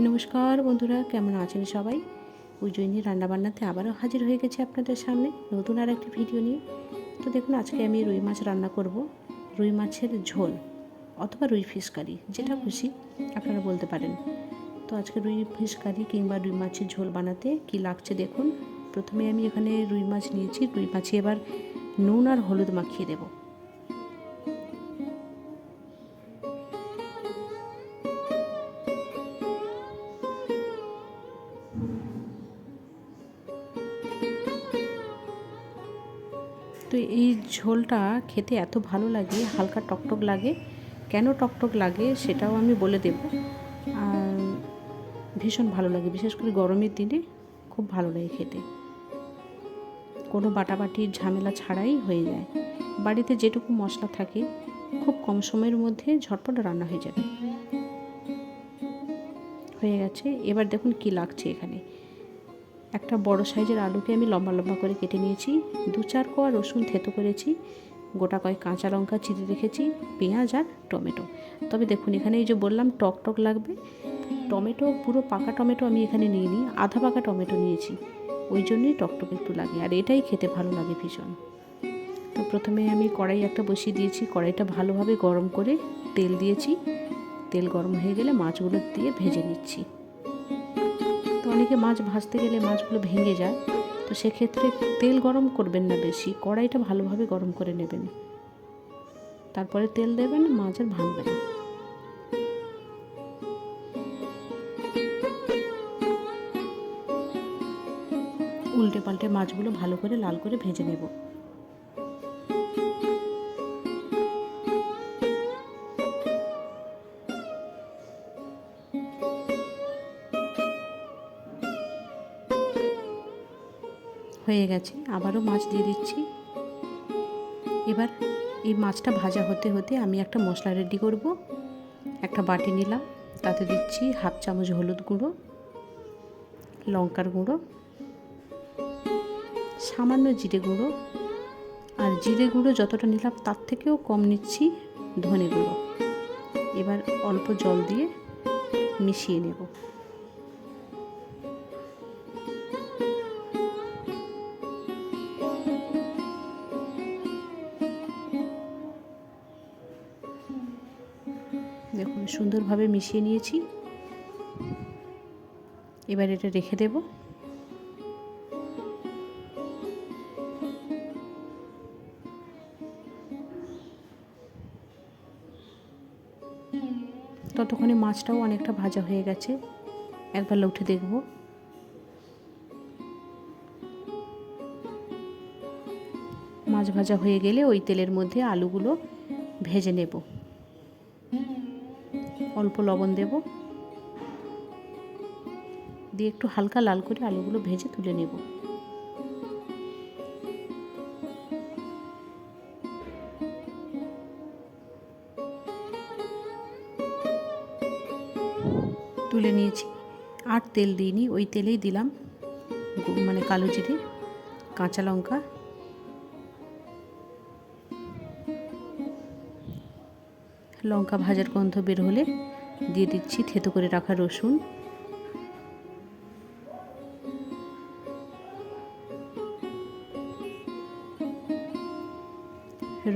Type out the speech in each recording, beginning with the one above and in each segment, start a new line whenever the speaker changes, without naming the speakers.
নমস্কার বন্ধুরা, কেমন আছেন সবাই? উজ্জয়িনী রান্নাবান্নাতে আবারও হাজির হয়ে গেছে আপনাদের সামনে নতুন আর একটি ভিডিও নিয়ে। তো দেখুন, আজকে আমি রুই মাছ রান্না করব। রুই মাছের ঝোল অথবা রুই ফিশ কারি, যেটা খুশি আপনারা বলতে পারেন। তো আজকে রুই ফিশ কারি কিংবা রুই মাছের ঝোল বানাতে কি লাগছে দেখুন। প্রথমে আমি এখানে রুই মাছ নিয়েছি। রুই মাছে এবার নুন আর হলুদ মাখিয়ে দেবো। তো এই ঝোলটা খেতে এত ভালো লাগে, হালকা টকটক লাগে। কেন টকটক লাগে সেটাও আমি বলে দেব। আর ভীষণ ভালো লাগে, বিশেষ করে গরমের দিনে খুব ভালো লাগে খেতে। কোনো বাটাবাটির ঝামেলা ছাড়াই হয়ে যায়। বাড়িতে যেটুকু মশলা থাকে খুব কম সময়ের মধ্যে ঝটপট রান্না হয়ে যাবে। হয়ে গেছে। এবার দেখুন কি লাগছে এখানে। একটা বড় সাইজের আলুকে আমি লম্বা লম্বা করে কেটে নিয়েছি। 2-4 কোয়া রসুন থেতো করেছি, গোটা কয়েক কাঁচা লঙ্কা চিড়ে রেখেছি, পেঁয়াজ আর টমেটো। তবে দেখুন, এখানে এই যে বললাম টক টক লাগবে, টমেটো পুরো পাকা টমেটো আমি এখানে নিইনি, আধা পাকা টমেটো নিয়েছি। ওই জন্যই টকটক একটু লাগে, আর এটাই খেতে ভালো লাগে ভীষণ। তো প্রথমে আমি কড়াই একটা বসিয়ে দিয়েছি। কড়াইটা ভালোভাবে গরম করে তেল দিয়েছি। তেল গরম হয়ে গেলে মাছগুলো দিয়ে ভেজে নিচ্ছি। তো অনেকে মাছ ভাজতে গেলে মাছগুলো ভেঙে যায়, তো সেক্ষেত্রে তেল গরম করবেন না বেশি, কড়াইটা ভালোভাবে গরম করে নেবেন, তারপরে তেল দেবেন, মাছ আর ভাঙবে না। উল্টে পাল্টে মাছগুলো ভালো করে লাল করে ভেজে নেব। হয়ে গেছে, আবারও মাছ দিয়ে দিচ্ছি। এবার এই মাছটা ভাজা হতে হতে আমি একটা মশলা রেডি করব। একটা বাটি নিলাম, তাতে দিচ্ছি 1/2 চামচ হলুদ গুঁড়ো, লঙ্কার গুঁড়ো, সামান্য জিরে গুঁড়ো, আর জিরে গুঁড়ো যতটা নিলাম তার থেকেও কম নিচ্ছি ধনে গুঁড়ো। এবার অল্প জল দিয়ে মিশিয়ে নেব। দেখুন, সুন্দরভাবে মিশিয়ে নিয়েছি। এবার এটা রেখে দেব। ততক্ষণে মাছটাও অনেকটা ভাজা হয়ে গেছে। একবার উঠে দেখব। মাছ ভাজা হয়ে গেলে ওই তেলের মধ্যে আলুগুলো ভেজে নেব। অল্প লবণ দেব, দিয়ে একটু হালকা লাল করে আলুগুলো ভেজে তুলে নেব। তুলে নিয়েছি। আর তেল দিইনি, ওই তেলেই দিলাম কালো জিরে, কাঁচা লঙ্কা, লঙ্কা ভাজার গন্ধ বের হলে দিয়ে দিচ্ছি থেতো করে রাখা রসুন,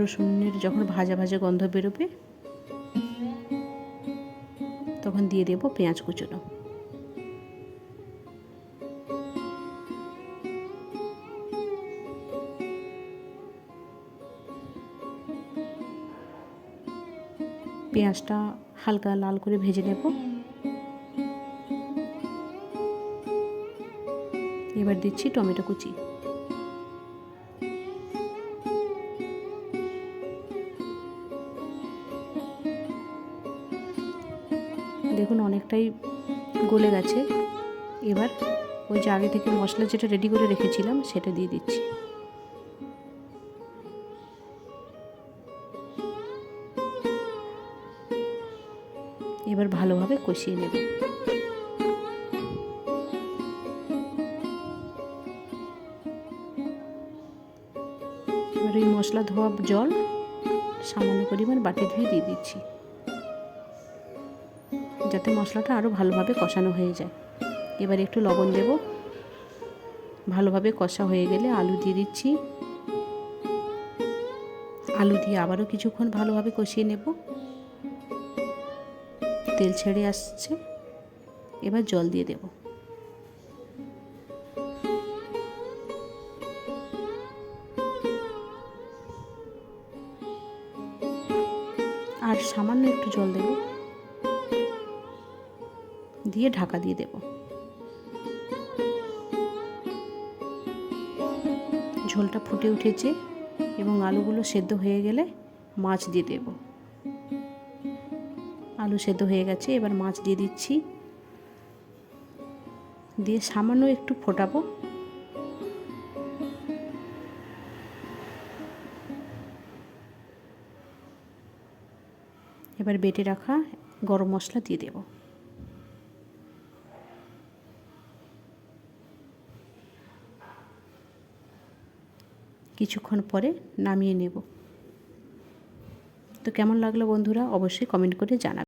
রসুনের যখন ভাজা ভাজা গন্ধ বেরোবে তখন দিয়ে দেব পেঁয়াজ কুচনো। পেঁয়াজটা হালকা লাল করে ভেজে নেব। এবার দিচ্ছি টমেটো কুচি। দেখুন, অনেকটাই গলে গেছে। এবার ওই যে আগে থেকে মশলা যেটা রেডি করে রেখেছিলাম সেটা দিয়ে দিচ্ছি। এবার ভালোভাবে কষিয়ে নেব। এবার এই মশলা ধোয়া জল সামান্য পরিমাণ বাটি ধুয়ে দিয়ে দিচ্ছি। যাতে মশলাটা আরও ভালোভাবে কষানো হয়ে যায়। এবার একটু লবণ দেব। ভালোভাবে কষা হয়ে গেলে আলু দিয়ে দিচ্ছি। আলু দিয়ে আবারও কিছুক্ষণ ভালোভাবে কষিয়ে নেব। তেল ছেড়ে আসছে, এবার জল দিয়ে দেব। আর সামান্য একটু জল দেব, দিয়ে ঢাকা দিয়ে দেব। ঝোলটা ফুটে উঠেছে এবং আলুগুলো সেদ্ধ হয়ে গেলে মাছ দিয়ে দেব। আলু সেদ্ধ হয়ে গেছে, এবার মাছ দিয়ে দিচ্ছি, দিয়ে সামান্য একটু ফোটাবো। এবার বেটে রাখা গরম মশলা দিয়ে দেব। কিছুক্ষণ পরে নামিয়ে নেব। তো কেমন লাগলো বন্ধুরা, অবশ্যই কমেন্ট করে জানাবেন।